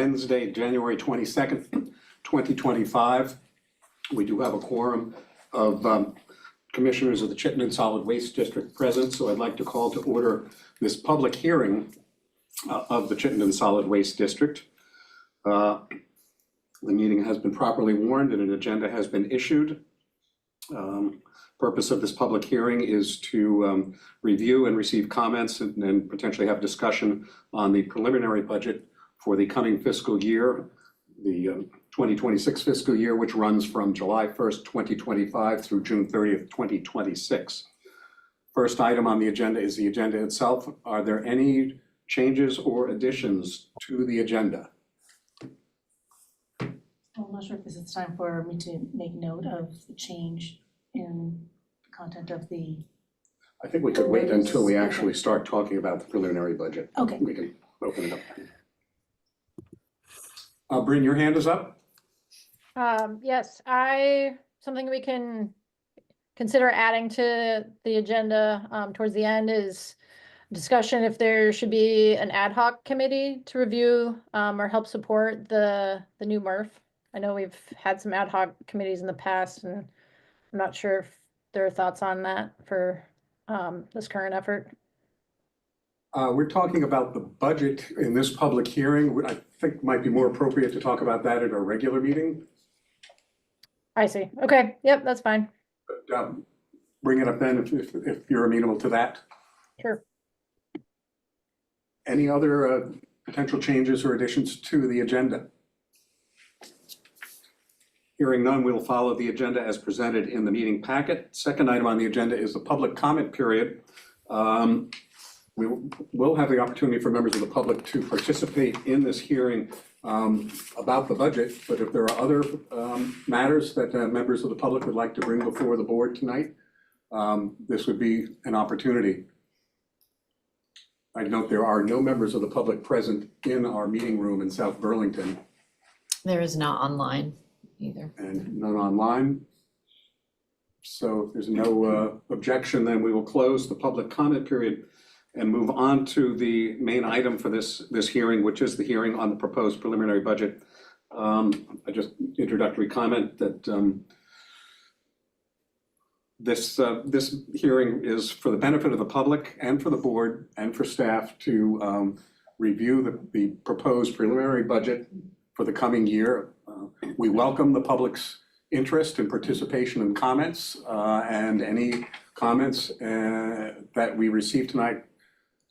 Wednesday, January 22nd, 2025. We do have a quorum of commissioners of the Chittenden Solid Waste District present, so I'd like to call to order this public hearing of the Chittenden Solid Waste District. The meeting has been properly warned and an agenda has been issued. Purpose of this public hearing is to review and receive comments and potentially have discussion on the preliminary budget for the coming fiscal year, the 2026 fiscal year, which runs from July 1st, 2025 through June 30th, 2026. First item on the agenda is the agenda itself. Are there any changes or additions to the agenda? I'm not sure if this is time for me to make note of the change in the content of the. I think we could wait until we actually start talking about the preliminary budget. Okay. We can open it up. Bryn, your hand is up? Yes, something we can consider adding to the agenda towards the end is discussion if there should be an ad hoc committee to review or help support the new MRF. I know we've had some ad hoc committees in the past, and I'm not sure if there are thoughts on that for this current effort. We're talking about the budget in this public hearing. I think it might be more appropriate to talk about that at a regular meeting. I see. Okay. Yep, that's fine. But bring it up then if you're amenable to that. Sure. Any other potential changes or additions to the agenda? Hearing none, we'll follow the agenda as presented in the meeting packet. Second item on the agenda is the public comment period. We will have the opportunity for members of the public to participate in this hearing about the budget, but if there are other matters that members of the public would like to bring before the board tonight, this would be an opportunity. I note there are no members of the public present in our meeting room in South Burlington. There is not online either. And none online. So if there's no objection, then we will close the public comment period and move on to the main item for this hearing, which is the hearing on the proposed preliminary budget. I just introductory comment that this hearing is for the benefit of the public and for the board and for staff to review the proposed preliminary budget for the coming year. We welcome the public's interest and participation and comments, and any comments that we receive tonight,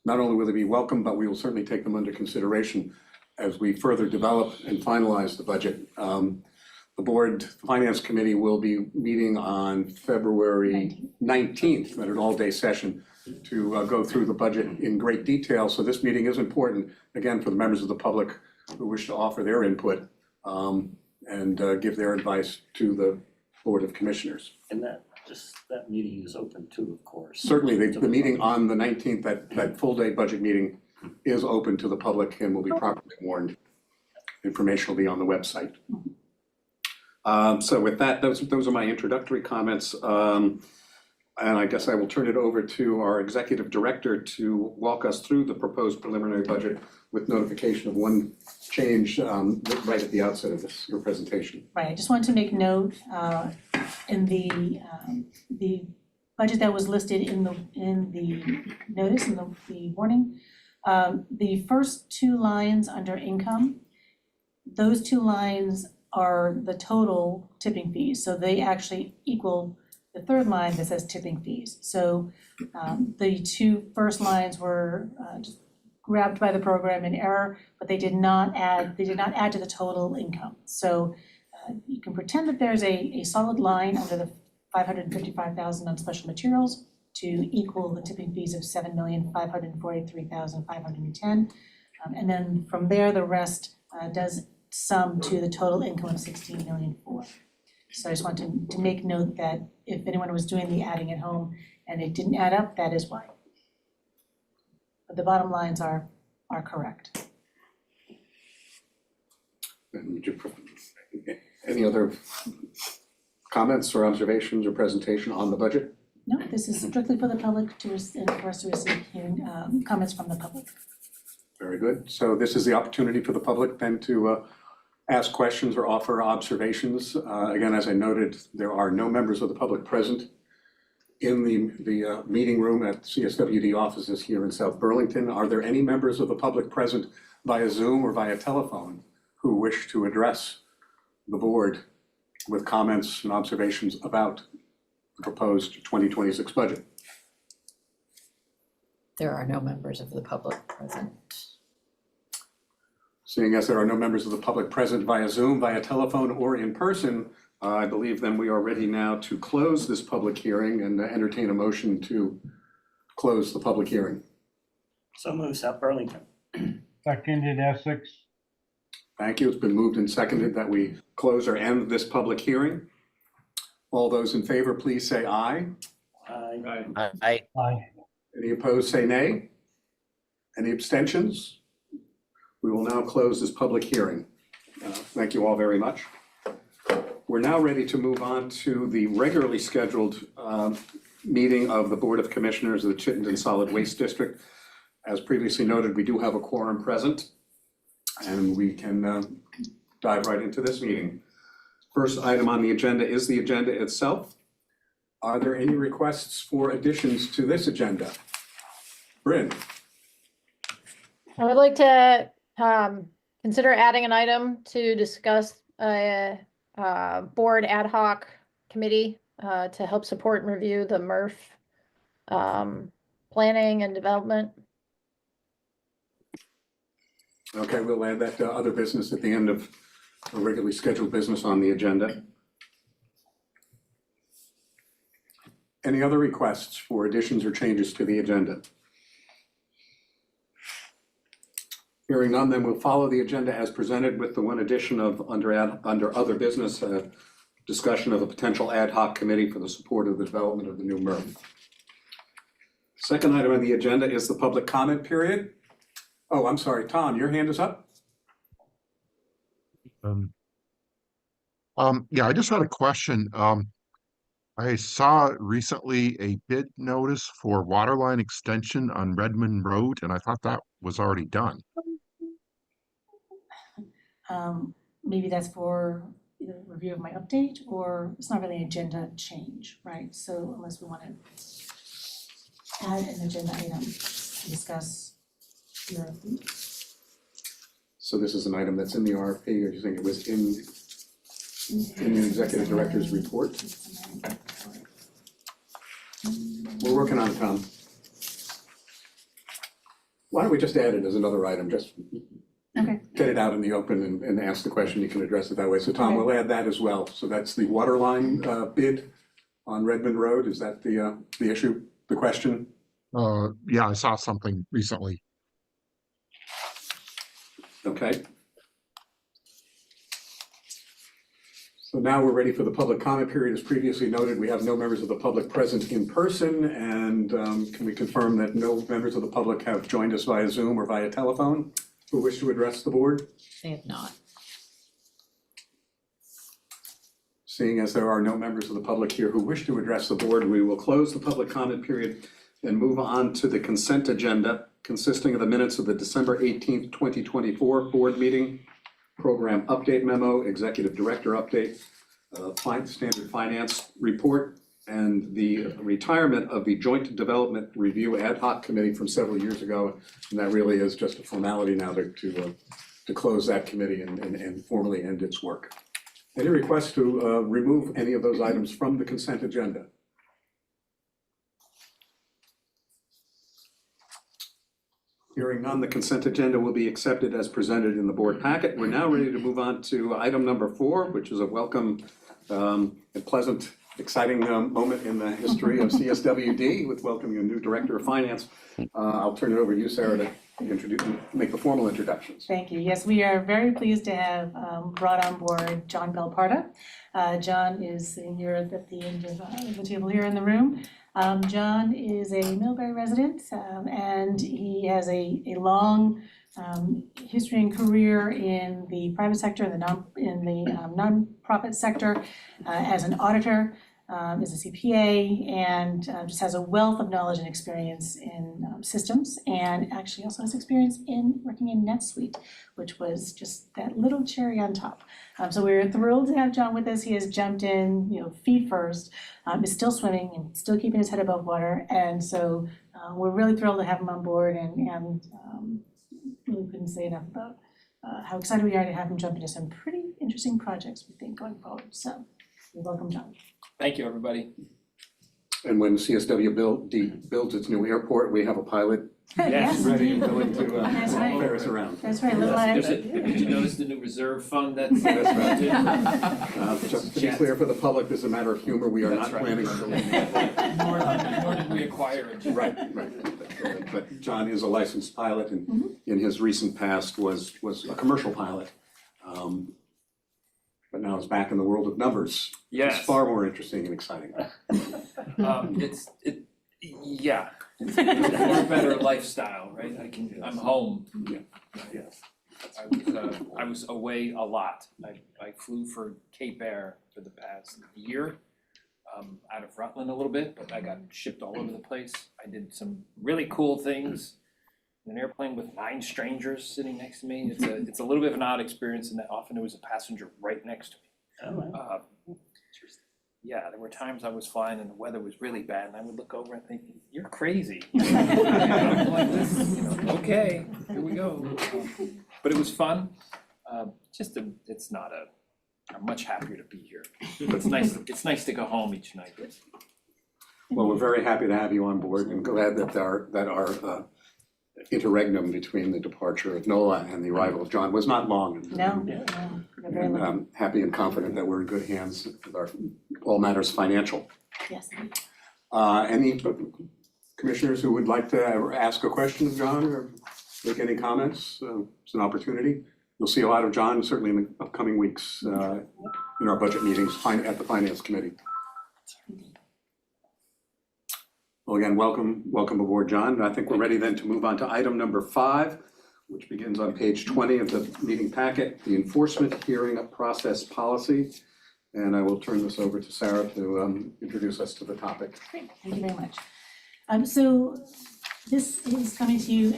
not only will they be welcome, but we will certainly take them under consideration as we further develop and finalize the budget. The board finance committee will be meeting on February 19th at an all-day session to go through the budget in great detail. So this meeting is important, again, for the members of the public who wish to offer their input and give their advice to the Board of Commissioners. And that meeting is open too, of course. Certainly, the meeting on the 19th, that full-day budget meeting is open to the public and will be properly warned. Information will be on the website. So with that, those are my introductory comments. And I guess I will turn it over to our executive director to walk us through the proposed preliminary budget with notification of one change right at the outset of your presentation. Right, I just wanted to make note in the budget that was listed in the notice, in the warning, the first two lines under income, those two lines are the total tipping fees, so they actually equal the third line that says tipping fees. So the two first lines were just grabbed by the program in error, but they did not add to the total income. So you can pretend that there's a solid line under the $555,000 on special materials to equal the tipping fees of $7,543,510. And then from there, the rest does sum to the total income of $16,000,004. So I just wanted to make note that if anyone was doing the adding at home and it didn't add up, that is why. But the bottom lines are correct. Any other comments or observations or presentation on the budget? No, this is strictly for the public to, and for us to receive hearing, comments from the public. Very good. So this is the opportunity for the public then to ask questions or offer observations. Again, as I noted, there are no members of the public present in the meeting room at CSWD offices here in South Burlington. Are there any members of the public present via Zoom or via telephone who wish to address the board with comments and observations about the proposed 2026 budget? There are no members of the public present. Seeing as there are no members of the public present via Zoom, via telephone, or in person, I believe then we are ready now to close this public hearing and entertain a motion to close the public hearing. So move South Burlington. Seconded Essex. Thank you. It's been moved and seconded that we close or end this public hearing. All those in favor, please say aye. Aye. Aye. Any opposed, say nay. Any abstentions? We will now close this public hearing. Thank you all very much. We're now ready to move on to the regularly scheduled meeting of the Board of Commissioners of the Chittenden Solid Waste District. As previously noted, we do have a quorum present, and we can dive right into this meeting. First item on the agenda is the agenda itself. Are there any requests for additions to this agenda? Bryn? I would like to consider adding an item to discuss a board ad hoc committee to help support and review the MRF planning and development. Okay, we'll add that to other business at the end of a regularly scheduled business on the agenda. Any other requests for additions or changes to the agenda? Hearing none, then we'll follow the agenda as presented with the one addition of under other business, discussion of a potential ad hoc committee for the support of the development of the new MRF. Second item on the agenda is the public comment period. Oh, I'm sorry, Tom, your hand is up? Yeah, I just had a question. I saw recently a bid notice for waterline extension on Redmond Road, and I thought that was already done. Maybe that's for either review of my update, or it's not really an agenda change, right? So unless we want to add an agenda item to discuss your. So this is an item that's in the RFP, or do you think it was in the executive director's report? We're working on it, Tom. Why don't we just add it as another item, just Okay. get it out in the open and ask the question, you can address it that way. So Tom, Okay. we'll add that as well. So that's the water line bid on Redmond Road, is that the issue, the question? Yeah, I saw something recently. Okay. So now we're ready for the public comment period. As previously noted, we have no members of the public present in person, and can we confirm that no members of the public have joined us via Zoom or via telephone who wish to address the board? They have not. Seeing as there are no members of the public here who wish to address the board, we will close the public comment period and move on to the consent agenda consisting of the minutes of the December 18th, 2024 board meeting, program update memo, executive director update, standard finance report, and the retirement of the joint development review ad hoc committee from several years ago. And that really is just a formality now to close that committee and formally end its work. Any requests to remove any of those items from the consent agenda? Hearing none, the consent agenda will be accepted as presented in the board packet. We're now ready to move on to item number 4, which is a welcome and pleasant, exciting moment in the history of CSWD with welcoming a new director of finance. I'll turn it over to you, Sarah, to make the formal introductions. Thank you. Yes, we are very pleased to have brought on board John Belparta. John is sitting here at the end of the table here in the room. John is a Millbury resident, and he has a long history and career in the private sector and the nonprofit sector as an auditor. is a CPA and just has a wealth of knowledge and experience in systems, and actually also has experience in working in NetSuite, which was just that little cherry on top. So we're thrilled to have John with us. He has jumped in, feet first, is still swimming and still keeping his head above water, and so we're really thrilled to have him on board, and really couldn't say enough about how excited we are to have him jump into some pretty interesting projects, we think, going forward. So welcome, John. Thank you, everybody. And when CSW builds its new airport, we have a pilot Yes, ready and indeed. willing to That's right. ferry us around. That's right, Did you notice the new reserve fund that's? That's right. Just to be clear for the public, this is a matter of humor, we are not That's right. planning on building that. Nor did we acquire it. Right. But John is a licensed pilot and in his recent past was a commercial pilot. But now is back in the world of numbers. Yes. It's far more interesting and exciting. Yeah, it's a far better lifestyle, right? I'm home. Yes. I was away a lot. I flew for Cape Air for the past year, out of Rutland a little bit, but I got shipped all over the place. I did some really cool things. In an airplane with 9 strangers sitting next to me. It's a little bit of an odd experience in that often there was a passenger right next to me. Oh, wow. Yeah, there were times I was flying and the weather was really bad and I would look over and think, you're crazy. I'm like this, okay, here we go. But it was fun. I'm much happier to be here. It's nice to go home each night. Well, we're very happy to have you on board and glad that our interregnum between the departure of Nola and the arrival of John was not long. No, we're very And lucky. I'm happy and confident that we're in good hands with our all matters financial. Yes. Any commissioners who would like to ask a question of John or make any comments? It's an opportunity. You'll see a lot of John certainly in the upcoming weeks in our budget meetings at the Finance Committee. Well, again, welcome aboard, John. I think we're ready then to move on to item number 5, which begins on page 20 of the meeting packet, the enforcement hearing process policy. And I will turn this over to Sarah to introduce us to the topic. Great, thank you very much. So this is coming to you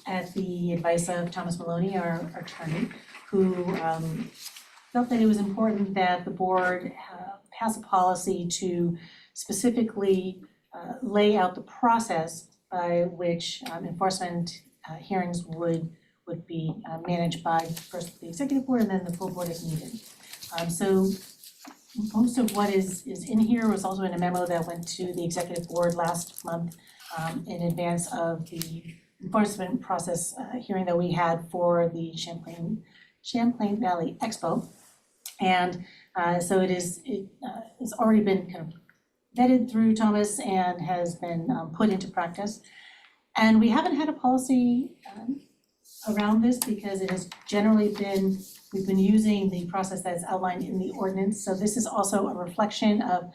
at the advice of Thomas Maloney, our attorney, who felt that it was important that the board pass a policy to specifically lay out the process by which enforcement hearings would be managed by first the executive board and then the full board as needed. So most of what is in here was also in a memo that went to the executive board last month in advance of the enforcement process hearing that we had for the Champlain Valley Expo. And so it's already been kind of vetted through Thomas and has been put into practice. And we haven't had a policy around this because it has generally been, we've been using the process that's outlined in the ordinance. So this is also a reflection of,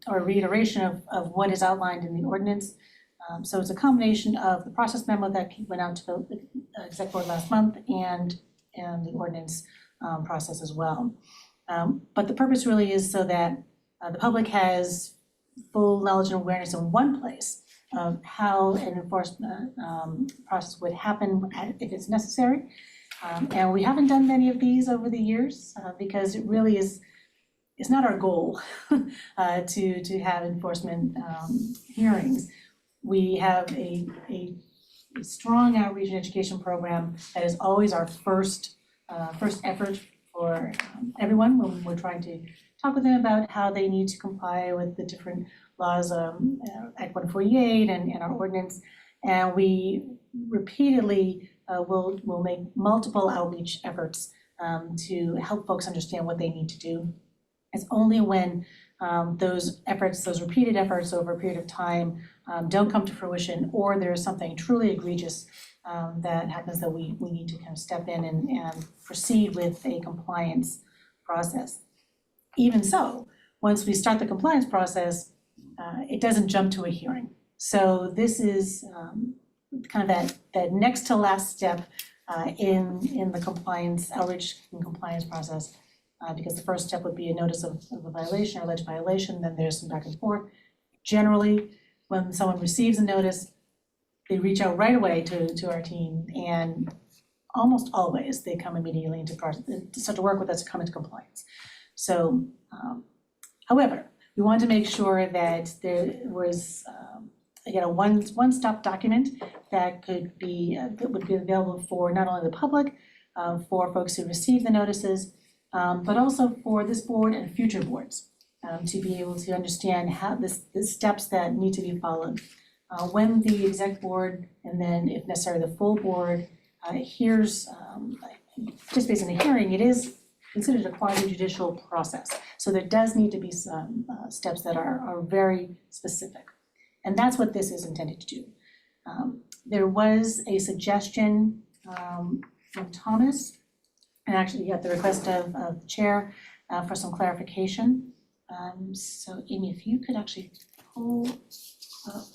or a reiteration of what is outlined in the ordinance. So it's a combination of the process memo that went out to the exec board last month and the ordinance process as well. But the purpose really is so that the public has full knowledge and awareness in one place of how an enforcement process would happen if it's necessary. And we haven't done many of these over the years because it really is, it's not our goal to have enforcement hearings. We have a strong outreach and education program that is always our first effort for everyone when we're trying to talk with them about how they need to comply with the different laws, Act 148 and our ordinance. And we repeatedly will make multiple outreach efforts to help folks understand what they need to do. It's only when those repeated efforts over a period of time don't come to fruition, or there's something truly egregious that happens that we need to kind of step in and proceed with a compliance process. Even so, once we start the compliance process, it doesn't jump to a hearing. So this is kind of that next to last step in the compliance, outreach and compliance process. because the first step would be a notice of a violation or alleged violation, then there's some back and forth. Generally, when someone receives a notice, they reach out right away to our team, and almost always they come immediately to start to work with us to come into compliance. So, however, we wanted to make sure that there was, again, a one-stop document that would be available for not only the public, for folks who receive the notices, but also for this board and future boards, to be able to understand how the steps that need to be followed. When the exec board, and then if necessary, the full board, hears, participates in a hearing, it is considered a quasi-judicial process. So there does need to be some steps that are very specific. And that's what this is intended to do. There was a suggestion from Thomas, and actually at the request of the chair, for some clarification. So Amy, if you could actually pull up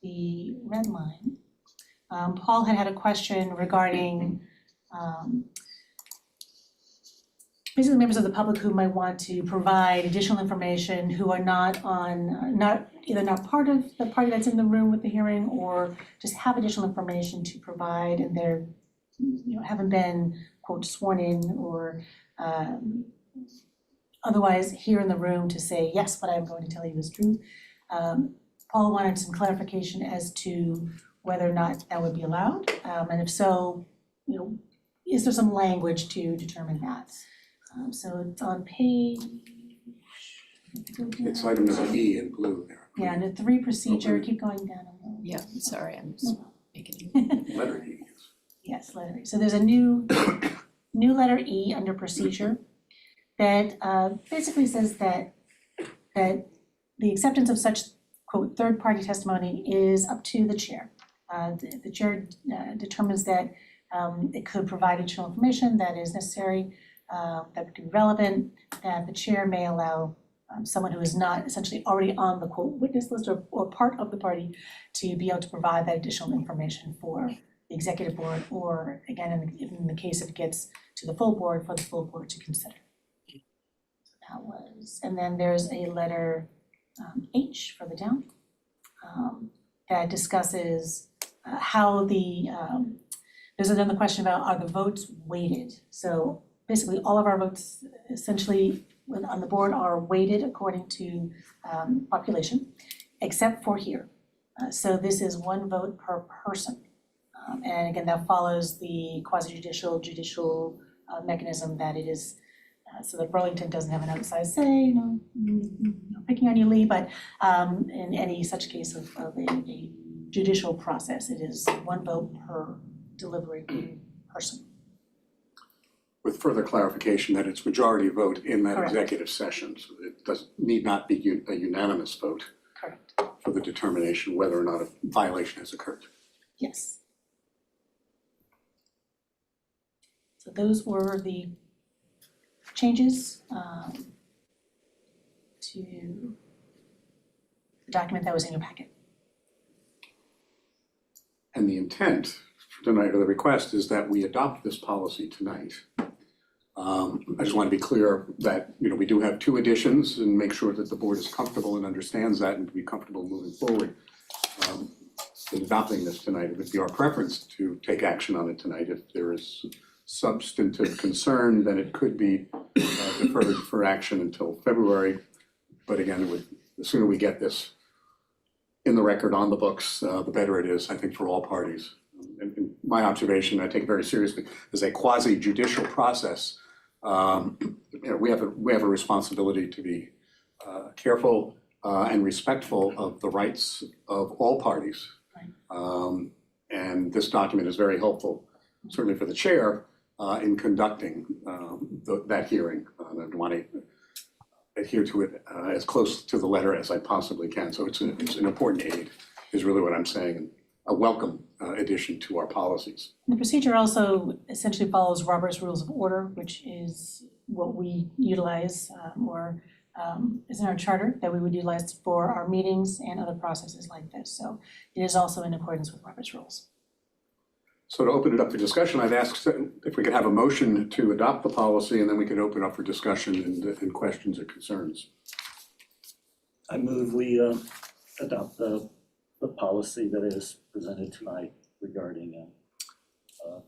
the red line. Paul had a question regarding basically members of the public who might want to provide additional information who are not either not part of the party that's in the room with the hearing, or just have additional information to provide, and they're, haven't been, quote, sworn in or otherwise here in the room to say, yes, what I'm going to tell you is true. Paul wanted some clarification as to whether or not that would be allowed, and if so, is there some language to determine that? So it's on page. It's item number E in blue there. Yeah, and the 3 procedure, keep going down a little. Yeah, sorry, I'm just making. Letter E. Yes, letter E. So there's a new letter E under procedure that basically says that the acceptance of such, quote, third-party testimony is up to the chair. The chair determines that it could provide additional information that is necessary, that would be relevant, that the chair may allow someone who is not essentially already on the, quote, witness list or part of the party to be able to provide that additional information for the executive board, or again, in the case if it gets to the full board, for the full board to consider. So that was, and then there's a letter H further down that discusses how there's another question about, are the votes weighted? So basically all of our votes essentially on the board are weighted according to population, except for here. So this is 1 vote per person. And again, that follows the quasi-judicial, judicial mechanism that it is, so that Burlington doesn't have an outside say, picking on you, Lee, but in any such case of a judicial process, it is 1 vote per deliberating person. With further clarification that it's majority vote in that Correct. executive session, so it need not be a unanimous vote Correct. for the determination whether or not a violation has occurred. Yes. So those were the changes to the document that was in your packet. And the intent for tonight, or the request, is that we adopt this policy tonight. I just want to be clear that, we do have 2 additions, and make sure that the board is comfortable and understands that, and to be comfortable moving forward. In adopting this tonight, it would be our preference to take action on it tonight. If there is substantive concern, then it could be deferred for action until February. But again, the sooner we get this in the record, on the books, the better it is, I think, for all parties. And my observation, I take it very seriously, is a quasi-judicial process. We have a responsibility to be careful and respectful of the rights of all parties. Right. And this document is very helpful, certainly for the chair, in conducting that hearing. I want to adhere to it as close to the letter as I possibly can. So it's an important aid, is really what I'm saying, and a welcome addition to our policies. The procedure also essentially follows Robert's Rules of Order, which is what we utilize or is in our charter that we would utilize for our meetings and other processes like this. So it is also in accordance with Robert's Rules. So to open it up for discussion, I'd ask if we could have a motion to adopt the policy, and then we could open up for discussion and questions or concerns. I move we adopt the policy that is presented tonight regarding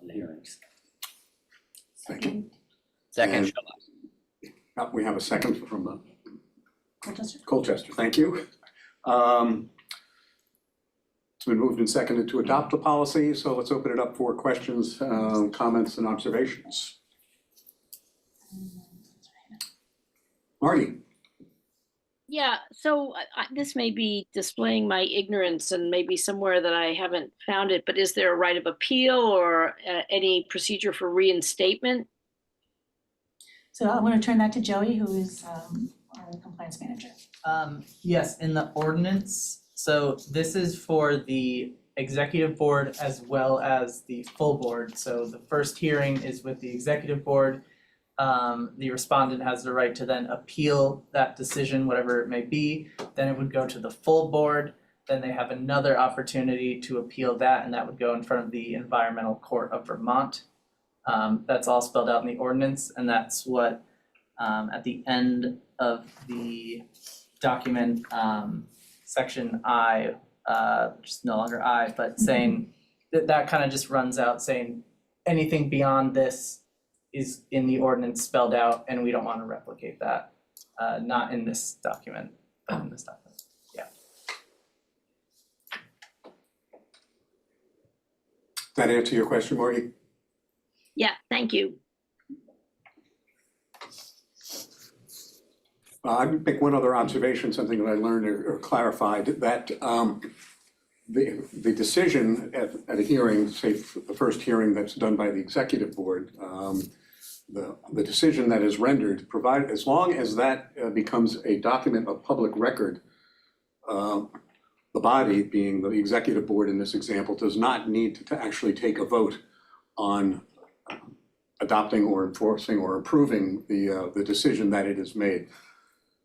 the hearings. Thank you. Second. We have a second from Colchester? Colchester, thank you. It's been moved and seconded to adopt the policy, so let's open it up for questions, comments, and observations. Marty? Yeah, so this may be displaying my ignorance and maybe somewhere that I haven't found it, but is there a right of appeal or any procedure for reinstatement? So I'm gonna turn that to Joey, who is our compliance manager. Yes, in the ordinance, so this is for the executive board as well as the full board. So the first hearing is with the executive board. The respondent has the right to then appeal that decision, whatever it may be. Then it would go to the full board. Then they have another opportunity to appeal that, and that would go in front of the Environmental Court of Vermont. That's all spelled out in the ordinance, and that's what at the end of the document, section I, which is no longer I, but saying that kind of just runs out saying anything beyond this is in the ordinance spelled out, and we don't want to replicate that. Not in this document, but in this document. That answer your question, Marty? Yeah, thank you. I'd make one other observation, something that I learned or clarified, that the decision at a hearing, say the first hearing that's done by the executive board, the decision that is rendered, provided, as long as that becomes a document of public record, the body, being the executive board in this example, does not need to actually take a vote on adopting or enforcing or approving the decision that it has made.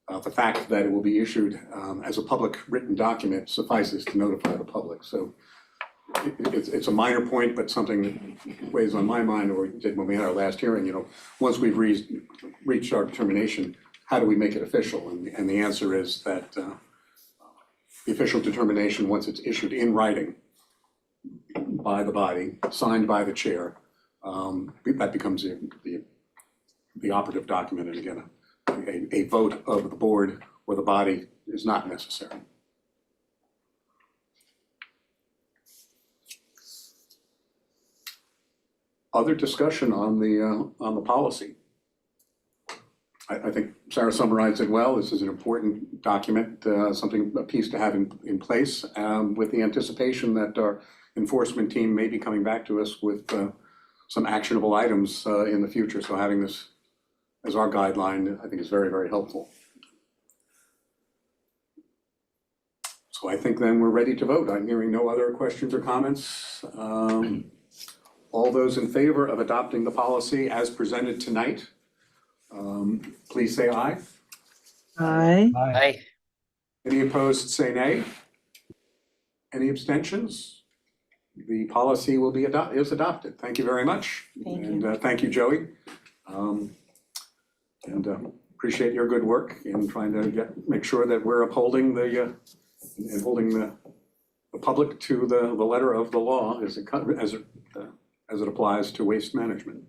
The fact that it will be issued as a public written document suffices to notify the public. So it's a minor point, but something that weighs on my mind, or did when we had our last hearing, you know, once we've reached our determination, how do we make it official? And the answer is that the official determination, once it's issued in writing by the body, signed by the chair, that becomes the operative document. And again, a vote of the board or the body is not necessary. Other discussion on the policy? I think Sarah summarized it well. This is an important document, a piece to have in place, with the anticipation that our enforcement team may be coming back to us with some actionable items in the future. So having this as our guideline, I think, is very, very helpful. So I think then we're ready to vote. I'm hearing no other questions or comments. All those in favor of adopting the policy as presented tonight, please say aye. Aye. Aye. Any opposed, say nay. Any abstentions? The policy will be is adopted. Thank you very much. Thank you. And thank you, Joey. Appreciate your good work in trying to make sure that we're upholding and holding the public to the letter of the law as it applies to waste management.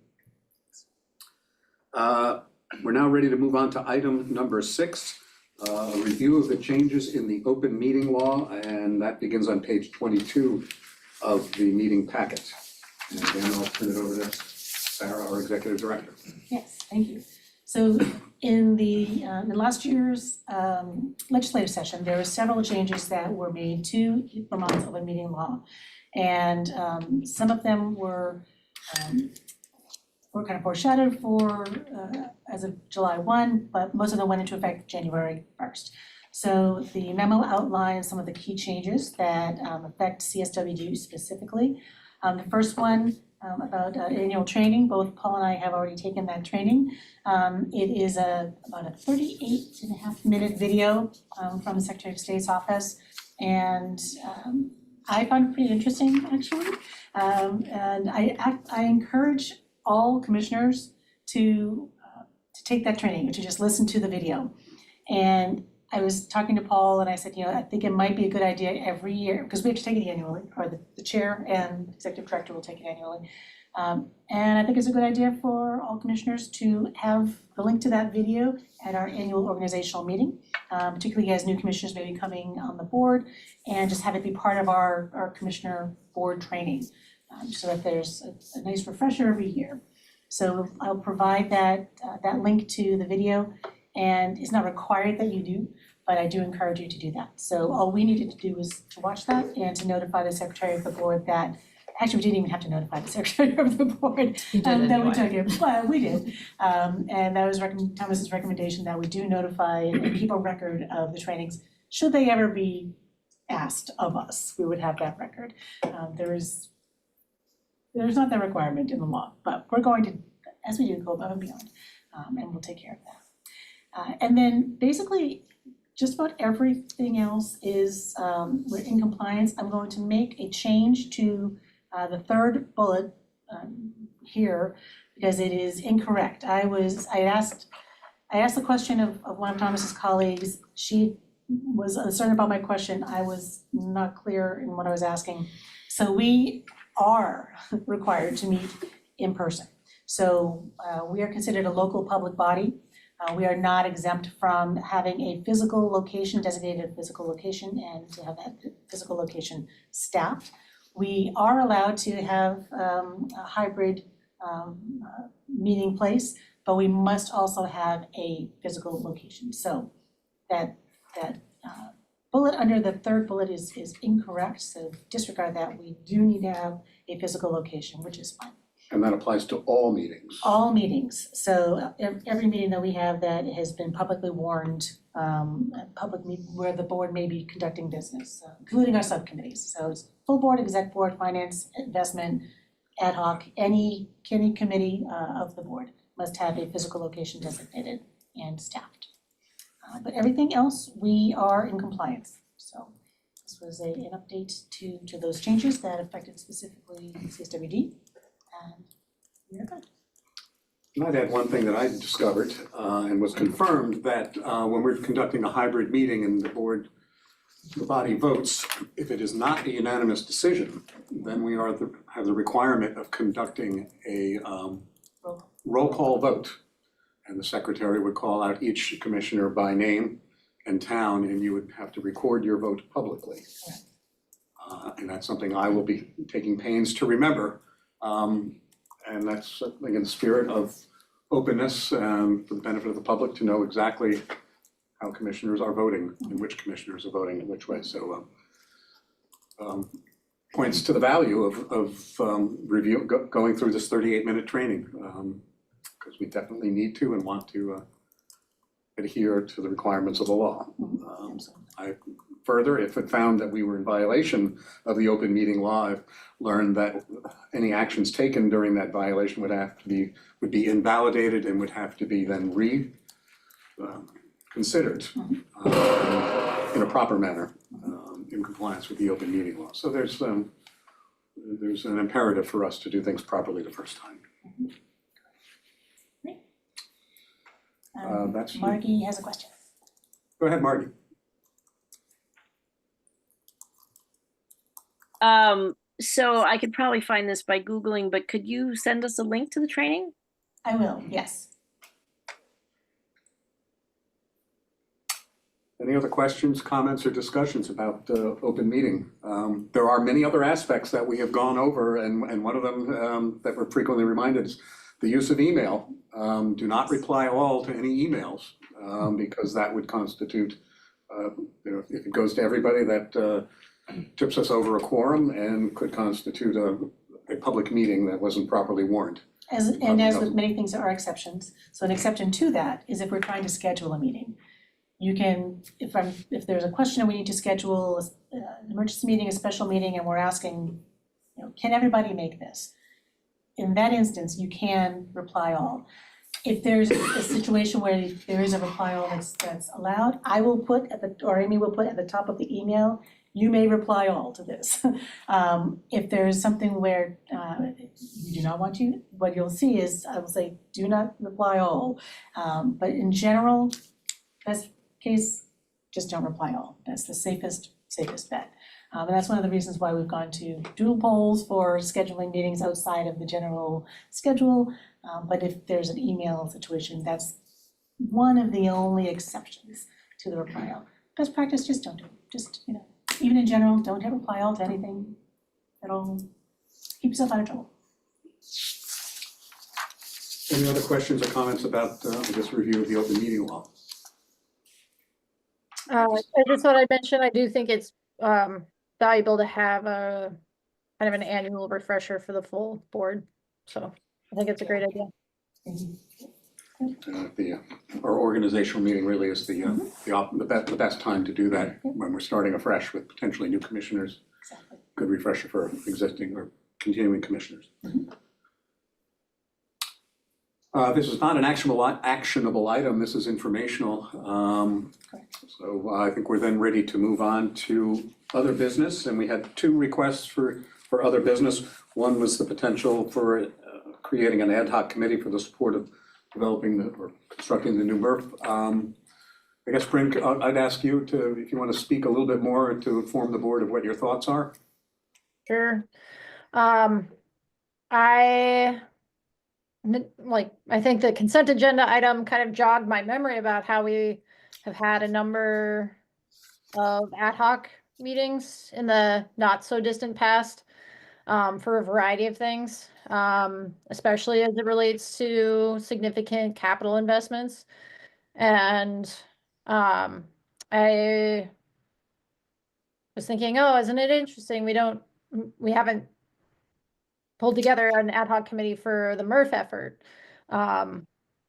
We're now ready to move on to item number 6, a review of the changes in the open meeting law, and that begins on page 22 of the meeting packet. And again, I'll turn it over to Sarah, our executive director. Yes, thank you. So in last year's legislative session, there were several changes that were made to Vermont's open meeting law. And some of them were kind of foreshadowed for as of July 1, but most of them went into effect January 1st. So the memo outlines some of the key changes that affect CSWD specifically. The first one about annual training, both Paul and I have already taken that training. It is about a 38.5-minute video from the Secretary of State's office, and I found it pretty interesting, actually. And I encourage all commissioners to take that training, to just listen to the video. And I was talking to Paul and I said, I think it might be a good idea every year, because we have to take it annually, or the chair and executive director will take it annually. And I think it's a good idea for all commissioners to have the link to that video at our annual organizational meeting, particularly as new commissioners may be coming on the board, and just have it be part of our commissioner board training, so that there's a nice refresher every year. So I'll provide that link to the video, and it's not required that you do, but I do encourage you to do that. So all we needed to do was to watch that and to notify the secretary of the board that, actually, we didn't even have to notify the secretary of the board You did that we anyway. took it, but we did. And that was Thomas's recommendation that we do notify and keep a record of the trainings. Should they ever be asked of us, we would have that record. There's not that requirement in the law, but we're going to, as we do, go above and beyond, and we'll take care of that. And then basically, just about everything else is, we're in compliance. I'm going to make a change to the third bullet here, because it is incorrect. I asked the question of one of Thomas's colleagues. She was concerned about my question. I was not clear in what I was asking. So we are required to meet in person. So we are considered a local public body. We are not exempt from having a physical location, designated physical location, and to have that physical location staffed. We are allowed to have a hybrid meeting place, but we must also have a physical location. So that bullet under the third bullet is incorrect, so disregard that. We do need to have a physical location, which is fine. And that applies to all meetings. All meetings, so every meeting that we have that has been publicly warned, where the board may be conducting business, including our subcommittees. So it's full board, exec board, finance, investment, ad hoc, any committee of the board must have a physical location designated and staffed. But everything else, we are in compliance. So this was an update to those changes that affected specifically CSWD. And we're good. And I'd add one thing that I discovered and was confirmed, that when we're conducting a hybrid meeting and the body votes, if it is not a unanimous decision, then we have the requirement of conducting a roll call vote. And the secretary would call out each commissioner by name and town, and you would have to record your vote publicly. And that's something I will be taking pains to remember. And that's something in the spirit of openness, for the benefit of the public to know exactly how commissioners are voting and which commissioners are voting in which way. So points to the value of going through this 38-minute training, because we definitely need to and want to adhere to the requirements of the law. Further, if it found that we were in violation of the open meeting law, I've learned that any actions taken during that violation would be invalidated and would have to be then considered in a proper manner, in compliance with the open meeting law. So there's an imperative for us to do things properly the first time. That's Margie has a question. Go ahead, Margie. So I could probably find this by Googling, but could you send us a link to the training? I will, yes. Any other questions, comments, or discussions about open meeting? There are many other aspects that we have gone over, and one of them that we're frequently reminded is the use of email. Do not reply all to any emails, because that would constitute, if it goes to everybody, that tips us over a quorum and could constitute a public meeting that wasn't properly warned. As with many things, there are exceptions. So an exception to that is if we're trying to schedule a meeting. You can, if there's a question and we need to schedule an emergency meeting, a special meeting, and we're asking, can everybody make this? In that instance, you can reply all. If there's a situation where there is a reply all that's allowed, I will put or Amy will put at the top of the email you may reply all to this. If there is something where you do not want to, what you'll see is, I will say, do not reply all. But in general, best case, just don't reply all. That's the safest bet. And that's one of the reasons why we've gone to doodle polls for scheduling meetings outside of the general schedule. But if there's an email situation, that's one of the only exceptions to the reply all. Best practice, just don't do it. Just, even in general, don't hit reply all to anything. It'll keep yourself out of trouble. Any other questions or comments about this review of the open meeting law? I just thought I'd mention, I do think it's valuable to have a kind of an annual refresher for the full board. So I think it's a great idea. Our organizational meeting really is the best time to do that when we're starting afresh with potentially new commissioners. Exactly. Good refresher for existing or continuing commissioners. This is not an actionable item, this is informational. So I think we're then ready to move on to other business, and we had two requests for other business. One was the potential for creating an ad hoc committee for the support of developing or constructing the new MRF. I guess, Brent, I'd ask you if you want to speak a little bit more to inform the board of what your thoughts are. Sure. I think the consent agenda item kind of jogged my memory about how we have had a number of ad hoc meetings in the not so distant past for a variety of things, especially as it relates to significant capital investments. And I was thinking, oh, isn't it interesting? We haven't pulled together an ad hoc committee for the MRF effort.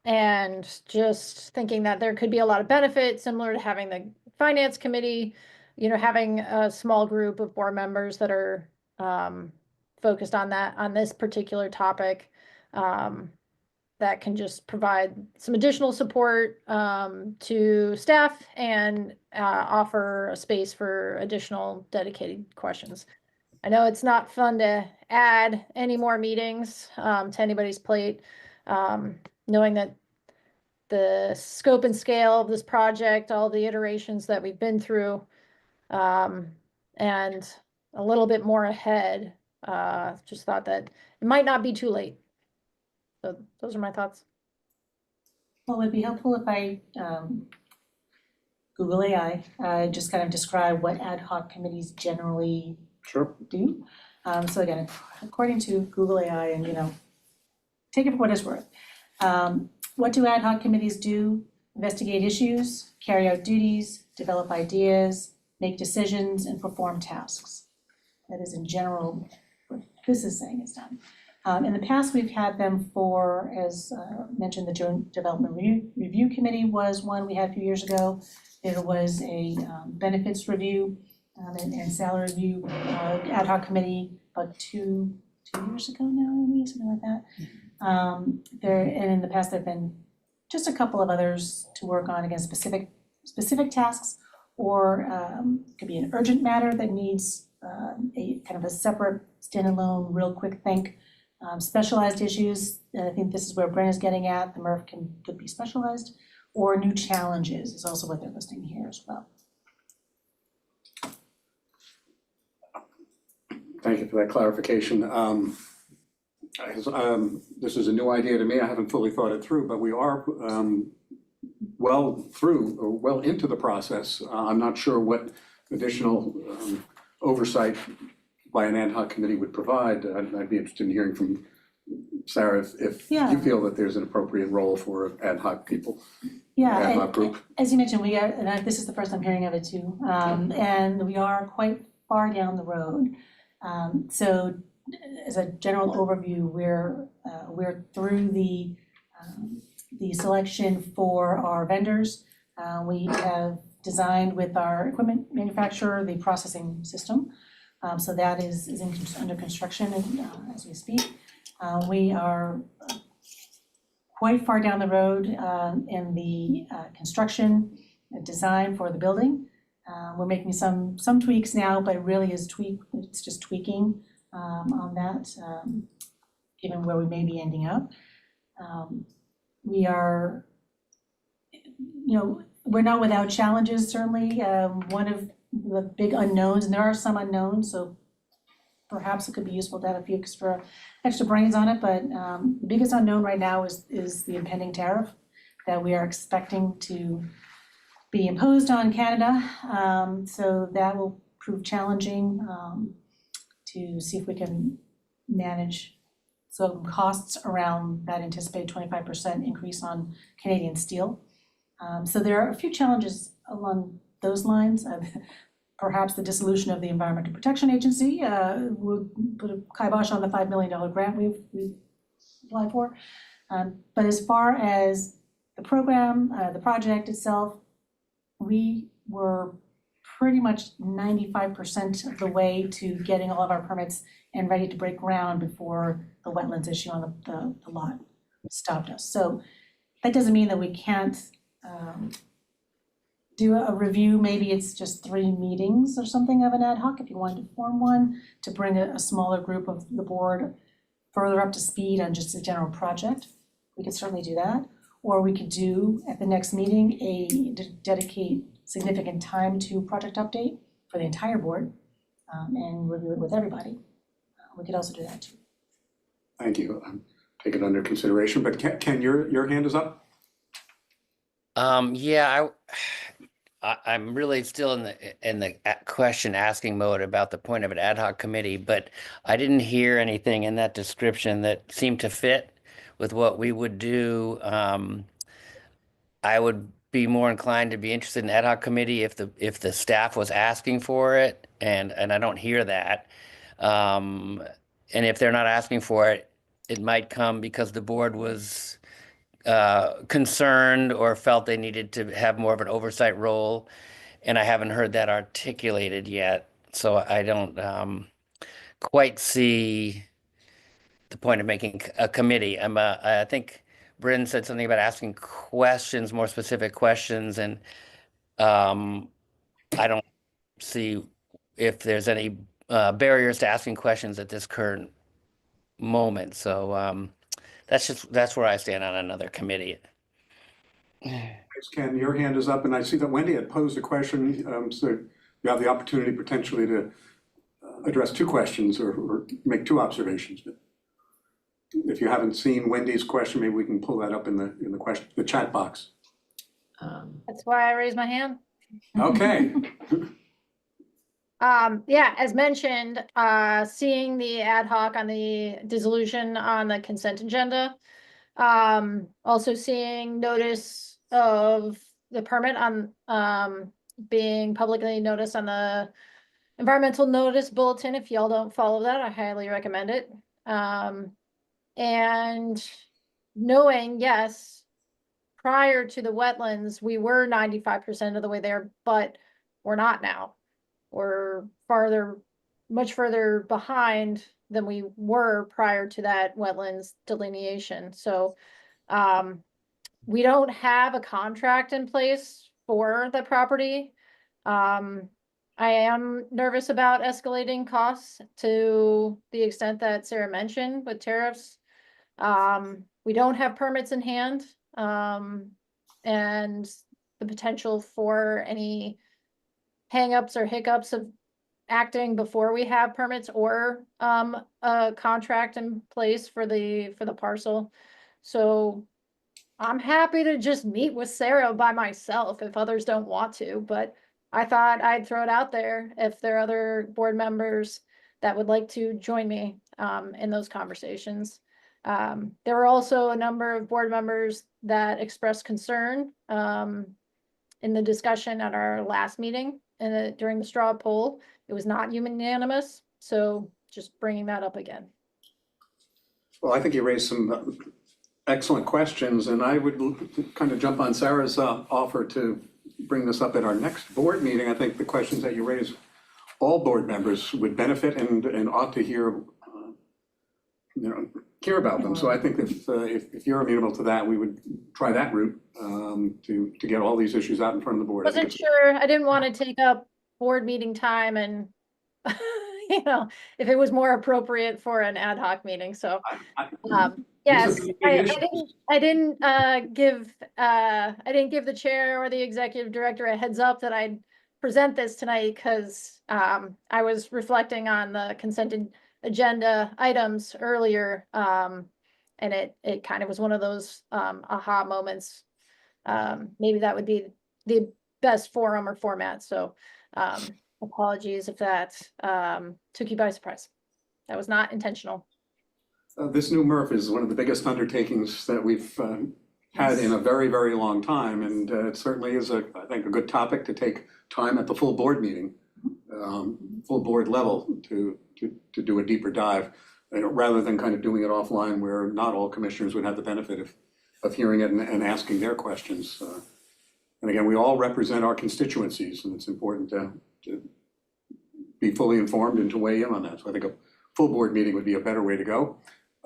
And just thinking that there could be a lot of benefit, similar to having the finance committee, having a small group of board members that are focused on this particular topic, that can just provide some additional support to staff and offer a space for additional dedicated questions. I know it's not fun to add any more meetings to anybody's plate, knowing that the scope and scale of this project, all the iterations that we've been through, and a little bit more ahead, just thought that it might not be too late. So those are my thoughts. Well, it'd be helpful if I Google AI, just kind of describe what ad hoc committees generally do. So again, according to Google AI, and take it for what it's worth. What do ad hoc committees do? Investigate issues, carry out duties, develop ideas, make decisions, and perform tasks. That is in general what this is saying is done. In the past, we've had them for, as mentioned, the Joint Development Review Committee was one we had a few years ago. There was a benefits review and salary review ad hoc committee about two years ago now, maybe something like that. And in the past, there've been just a couple of others to work on against specific tasks, or could be an urgent matter that needs a kind of a separate standalone, real quick think. Specialized issues, I think this is where Brent is getting at. The MRF could be specialized, or new challenges is also what they're listing here as well. Thank you for that clarification. This is a new idea to me. I haven't fully thought it through, but we are well into the process. I'm not sure what additional oversight by an ad hoc committee would provide. I'd be interested in hearing from Sarah if you feel that there's an appropriate role for ad hoc people. Ad hoc group. As you mentioned, this is the first I'm hearing of it too, and we are quite far down the road. So as a general overview, we're through the selection for our vendors. We have designed with our equipment manufacturer the processing system. So that is under construction as we speak. We are quite far down the road in the construction design for the building. We're making some tweaks now, but it really is it's just tweaking on that, given where we may be ending up. We are, we're not without challenges, certainly. One of the big unknowns, and there are some unknowns, so perhaps it could be useful to have a few extra brains on it, but the biggest unknown right now is the impending tariff that we are expecting to be imposed on Canada. So that will prove challenging to see if we can manage some costs around that anticipated 25% increase on Canadian steel. So there are a few challenges along those lines. Perhaps the dissolution of the Environmental Protection Agency would put a kibosh on the $5 million grant we've applied for. But as far as the program, the project itself, we were pretty much 95% of the way to getting all of our permits and ready to break ground before the wetlands issue on the lot stopped us. So that doesn't mean that we can't do a review. Maybe it's just 3 meetings or something of an ad hoc if you wanted to form one to bring a smaller group of the board further up to speed on just a general project. We could certainly do that. Or we could do at the next meeting dedicate significant time to project update for the entire board and review it with everybody. We could also do that too. Thank you. Take it under consideration, but Ken, your hand is up? Yeah, I'm really still in the question asking mode about the point of an ad hoc committee, but I didn't hear anything in that description that seemed to fit with what we would do. I would be more inclined to be interested in ad hoc committee if the staff was asking for it, and I don't hear that. And if they're not asking for it, it might come because the board was concerned or felt they needed to have more of an oversight role, and I haven't heard that articulated yet. So I don't quite see the point of making a committee. I think Bryn said something about asking questions, more specific questions, and I don't see if there's any barriers to asking questions at this current moment. So that's where I stand on another committee. Thanks, Ken. Your hand is up, and I see that Wendy had posed a question, so you have the opportunity potentially to address 2 questions or make 2 observations. But if you haven't seen Wendy's question, maybe we can pull that up in the chat box. That's why I raised my hand. Okay. Yeah, as mentioned, seeing the ad hoc on the dissolution on the consent agenda. Also seeing notice of the permit on being publicly noticed on the environmental notice bulletin. If y'all don't follow that, I highly recommend it. And knowing, yes, prior to the wetlands, we were 95% of the way there, but we're not now. We're much further behind than we were prior to that wetlands delineation. So we don't have a contract in place for the property. I am nervous about escalating costs to the extent that Sarah mentioned with tariffs. We don't have permits in hand, and the potential for any hangups or hiccups of acting before we have permits or a contract in place for the parcel. So I'm happy to just meet with Sarah by myself if others don't want to, but I thought I'd throw it out there if there are other board members that would like to join me in those conversations. There were also a number of board members that expressed concern in the discussion at our last meeting and during the straw poll. It was not unanimous, so just bringing that up again. Well, I think you raised some excellent questions, and I would kind of jump on Sarah's offer to bring this up at our next board meeting. I think the questions that you raised, all board members would benefit and ought to hear, care about them. So I think if you're amenable to that, we would try that route to get all these issues out in front of the board. I think Wasn't sure, I didn't want to take up board meeting time and, you know, if it was more appropriate for an ad hoc meeting, so. Yes, These are big issues. I didn't give the chair or the executive director a heads up that I'd present this tonight because I was reflecting on the consented agenda items earlier. And it kind of was one of those aha moments. Maybe that would be the best forum or format. So apologies if that took you by surprise. That was not intentional. This new MRF is one of the biggest undertakings that we've had in a very, very long time, and it certainly is, I think, a good topic to take time at the full board meeting, full board level to do a deeper dive, rather than kind of doing it offline where not all commissioners would have the benefit of hearing it and asking their questions. And again, we all represent our constituencies, and it's important to be fully informed and to weigh in on that. So I think a full board meeting would be a better way to go.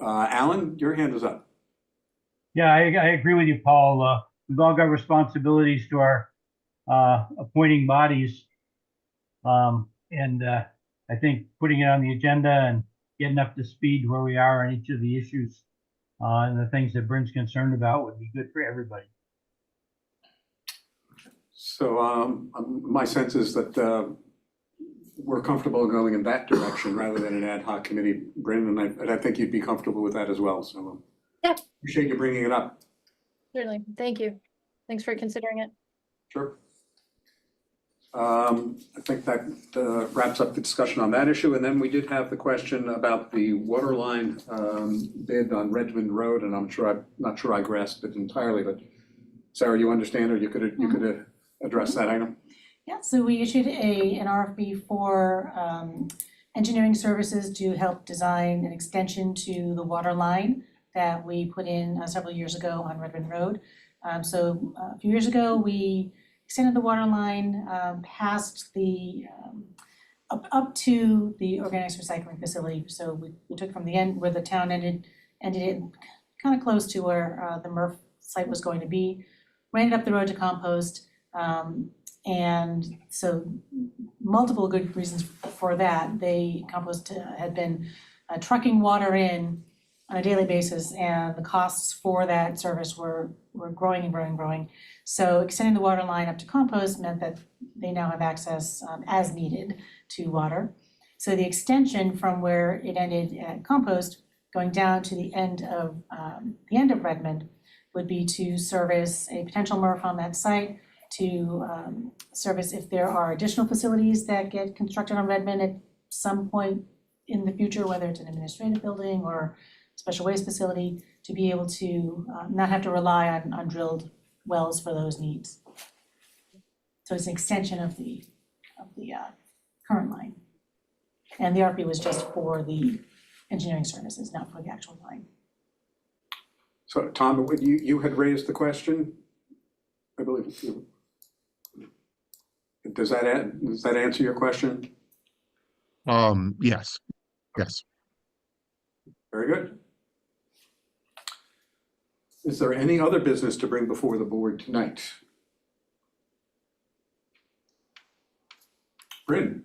Alan, your hand is up. Yeah, I agree with you, Paul. We've all got responsibilities to our appointing bodies. And I think putting it on the agenda and getting up to speed where we are on each of the issues and the things that Bryn's concerned about would be good for everybody. So my sense is that we're comfortable going in that direction rather than an ad hoc committee, Bryn, and I think you'd be comfortable with that as well. So Yeah. Appreciate you bringing it up. Certainly. Thank you. Thanks for considering it. Sure. I think that wraps up the discussion on that issue. And then we did have the question about the water line bid on Redmond Road, and I'm not sure I grasped it entirely, but Sarah, you understand, or you could address that item? Yeah, so we issued an RFP for engineering services to help design an extension to the water line that we put in several years ago on Redmond Road. So a few years ago, we extended the water line past the up to the organics recycling facility. So we took from the end where the town ended it kind of close to where the MRF site was going to be, ran it up the road to compost. And so multiple good reasons for that. They compost had been trucking water in on a daily basis, and the costs for that service were growing and growing and growing. So extending the water line up to compost meant that they now have access as needed to water. So the extension from where it ended at compost, going down to the end of Redmond, would be to service a potential MRF on that site, to service if there are additional facilities that get constructed on Redmond at some point in the future, whether it's an administrative building or special waste facility, to be able to not have to rely on drilled wells for those needs. So it's an extension of the current line. And the RFP was just for the engineering services, not for the actual line. So Tom, you had raised the question, I believe. Does that answer your question? Yes. Very good. Is there any other business to bring before the board tonight? Bryn?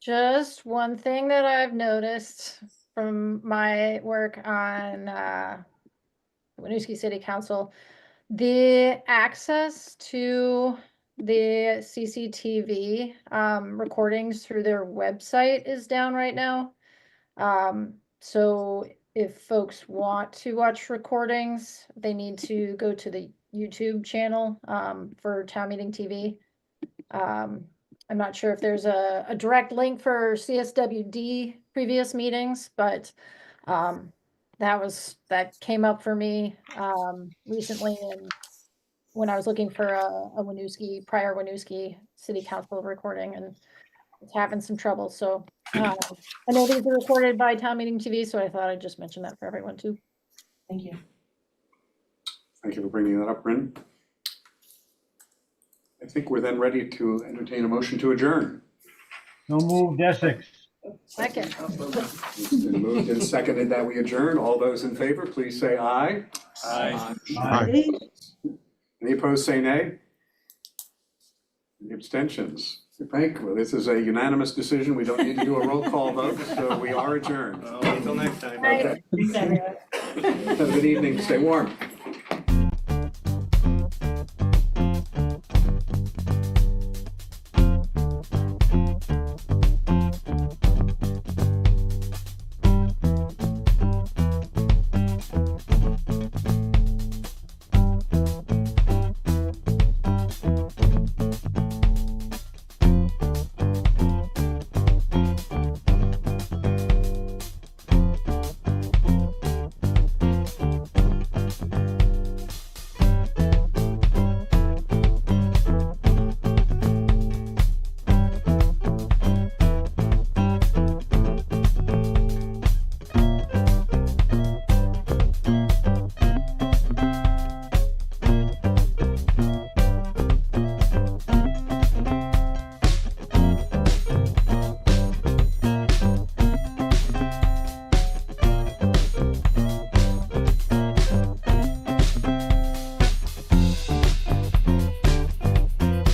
Just one thing that I've noticed from my work on Winooski City Council, the access to the CCTV recordings through their website is down right now. So if folks want to watch recordings, they need to go to the YouTube channel for Town Meeting TV. I'm not sure if there's a direct link for CSWD previous meetings, but that came up for me recently and when I was looking for a prior Winooski City Council recording, and it's having some trouble. So I know these are recorded by Town Meeting TV, so I thought I'd just mention that for everyone too. Thank you. Thank you for bringing that up, Bryn. I think we're then ready to entertain a motion to adjourn. So moved, Essex. Second. It's been moved and seconded that we adjourn. All those in favor, please say aye. Aye. Aye. Any opposed, say nay. Any abstentions? Thank you. This is a unanimous decision. We don't need to do a roll call vote, so we are adjourned. Until next time. Okay. Thanks, everyone. Have a good evening. Stay warm.